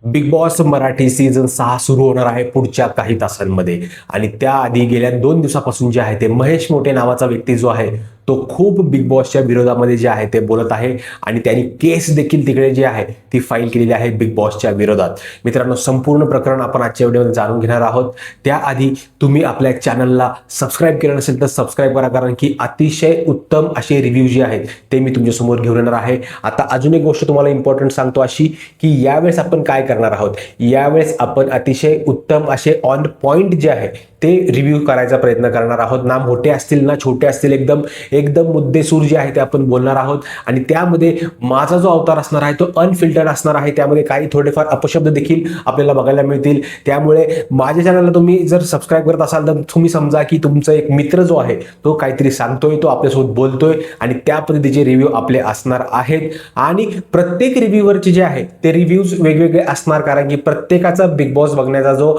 Big boss Marathi season 6 सुरू होणार आहे पुढच्या काही तासांमध्ये. आणि त्याआधी गेल्या 2 दिवसापासून जे आहे ते महेश मोठे नावाचा व्यक्ती जो आहे तो खूप बिग बॉसच्या विरोधामध्ये जे आहे ते बोलत आहे आणि त्यांनी केस देखील तिकडे जी आहे ती फाईल केलेली आहे बिग बॉसच्या विरोधात. मित्रांनो, संपूर्ण प्रकरण आपण आजच्या व्हिडिओमध्ये जाणून घेणार आहोत. त्याआधी तुम्ही आपल्या चॅनलला सबस्क्राईब केलं नसेल तर सबस्क्राईब करा, कारण की अतिशय उत्तम असे रिव्ह्यू जे आहेत ते मी तुमच्यासमोर घेऊन येणार आहे. आता अजून एक गोष्ट तुम्हाला इम्पॉर्टंट सांगतो अशी, की यावेळेस आपण काय करणार आहोत, यावेळेस आपण अतिशय उत्तम असे ऑन पॉइंट जे आहे ते रिव्ह्यू करायचा प्रयत्न करणार आहोत. ना मोठे असतील ना छोटे असतील, एकदम एकदम मुद्देसूर जे आहे ते आपण बोलणार आहोत. आणि त्यामध्ये माझा जो अवतार असणार आहे तो अनफिल्टर्ड असणार आहे. त्यामध्ये काही थोडेफार अपशब्द देखील आपल्याला बघायला मिळतील. त्यामुळे माझ्या चॅनलला तुम्ही जर सबस्क्राईब करत असाल तर तुम्ही समजा की तुमचा एक मित्र जो आहे तो काहीतरी सांगतोय, तो आपल्यासोबत बोलतोय आणि त्या पद्धतीचे रिव्ह्यू आपले असणार आहेत. आणि प्रत्येक रिव्ह्यूवरचे जे आहे ते रिव्ह्यूज वेगवेगळे असणार, कारण की प्रत्येकाचा बिग बॉस बघण्याचा जो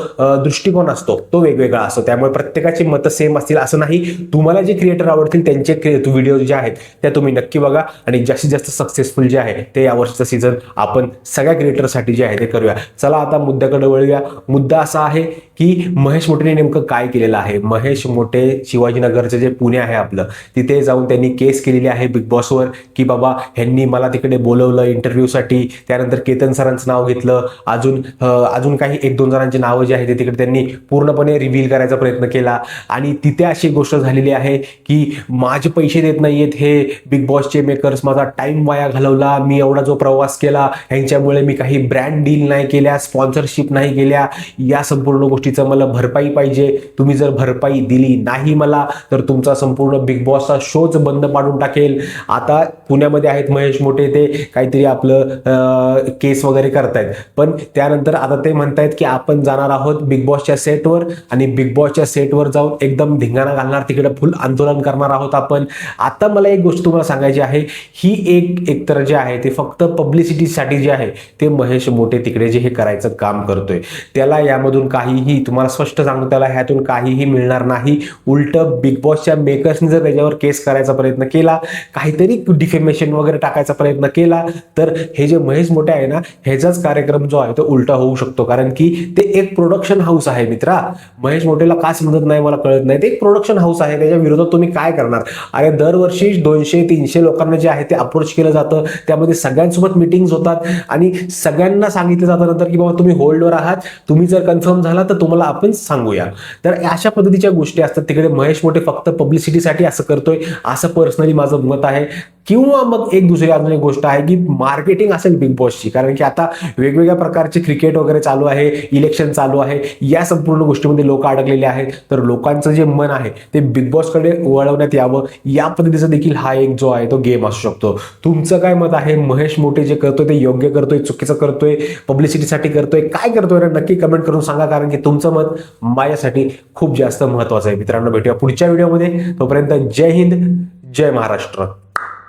दृष्टिकोन असतो तो वेगवेगळा असतो. त्यामुळे प्रत्येकाची मतं सेम असतील असं नाही. तुम्हाला जे क्रिएटर आवडतील त्यांचे व्हिडिओ जे आहेत त्या तुम्ही नक्की बघा आणि जास्तीत जास्त सक्सेसफुल जे आहे ते यावर्षीचं सीझन आपण सगळ्या क्रिएटरसाठी जे आहे ते करूया. चला आता मुद्द्याकडे वळूया. मुद्दा असा आहे की महेश मोठेने नेमकं काय केलेलं आहे. महेश मोठे शिवाजीनगरचं जे पुणे आहे आपलं, तिथे जाऊन त्यांनी केस केलेली आहे बिग बॉसवर की बाबा ह्यांनी मला तिकडे बोलवलं इंटरव्ह्यूसाठी. त्यानंतर केतन सरांचं नाव घेतलं, अजून काही 1-2 जणांची नावं जी आहेत ते तिकडे त्यांनी पूर्णपणे रिव्हील करायचा प्रयत्न केला. आणि तिथे अशी गोष्ट झालेली आहे की माझे पैसे देत नाहीयेत हे बिग बॉसचे मेकर्स, माझा टाइम वाया घालवला, मी एवढा जो प्रवास केला ह्यांच्यामुळे मी काही ब्रँड डील नाही केल्या, स्पॉन्सरशिप नाही केल्या, या संपूर्ण गोष्टीचं मला भरपाई पाहिजे. तुम्ही जर भरपाई दिली नाही मला तर तुमचा संपूर्ण बिग बॉसचा शोच बंद पाडून टाकेल. आता पुण्यामध्ये आहेत महेश मोठे, ते काहीतरी आपलं केस वगैरे करतायत. पण त्यानंतर आता ते म्हणतायत की आपण जाणार आहोत बिग बॉसच्या सेटवर आणि बिग बॉसच्या सेटवर जाऊन एकदम धिंगाणा घालणार, तिकडे फुल आंदोलन करणार आहोत आपण. आता मला एक गोष्ट तुम्हाला सांगायची आहे, ही एकतर जे आहे ते फक्त पब्लिसिटीसाठी जे आहे ते महेश मोठे तिकडे जे हे करायचं काम करतोय त्याला यामधून काहीही, तुम्हाला स्पष्ट सांगतो, त्याला ह्यातून काहीही मिळणार नाही. उलट बिग बॉसच्या मेकर्सने जर त्याच्यावर केस करायचा प्रयत्न केला, काहीतरी डिफेमेशन वगैरे टाकायचा प्रयत्न केला तर हे जे महेश मोठे आहे ना ह्याचाच कार्यक्रम जो आहे तो उलटा होऊ शकतो. कारण की ते एक प्रोडक्शन हाऊस आहे मित्रा. महेश मोठेला का समजत नाही मला कळत नाही. ते एक प्रोडक्शन हाऊस आहे, त्याच्या विरोधात तुम्ही काय करणार. अरे दरवर्षी 200-300 लोकांना जे आहे ते अप्रोच केलं जातं, त्यामध्ये सगळ्यांसोबत मिटिंग्स होतात आणि सगळ्यांना सांगितलं जातं नंतर की बाबा तुम्ही होल्डवर आहात, तुम्ही जर कन्फर्म झाला तर तुम्हाला आपण सांगूया. तर अशा पद्धतीच्या गोष्टी असतात. तिकडे महेश मोठे फक्त पब्लिसिटीसाठी असं करतोय असं पर्सनली माझं मत आहे. किंवा मग एक दुसरी अजून एक गोष्ट आहे की मार्केटिंग असेल बिग बॉसची, कारण की आता वेगवेगळ्या प्रकारचे क्रिकेट वगैरे चालू आहे, इलेक्शन चालू आहे, या संपूर्ण गोष्टीमध्ये लोक अडकलेले आहेत. तर लोकांचं जे मन आहे ते बिग बॉसकडे वळवण्यात यावं, या पद्धतीचा देखील हा एक जो आहे तो गेम असू शकतो. तुमचं काय मत आहे? महेश मोठे जे करतोय ते योग्य करतोय, चुकीचं करतोय, पब्लिसिटीसाठी करतोय, काय करतोय ना नक्की कमेंट करून सांगा, कारण की तुमचं मत माझ्यासाठी खूप जास्त महत्वाचं आहे. मित्रांनो, भेटूया पुढच्या व्हिडिओमध्ये. तोपर्यंत जय हिंद, जय महाराष्ट्र.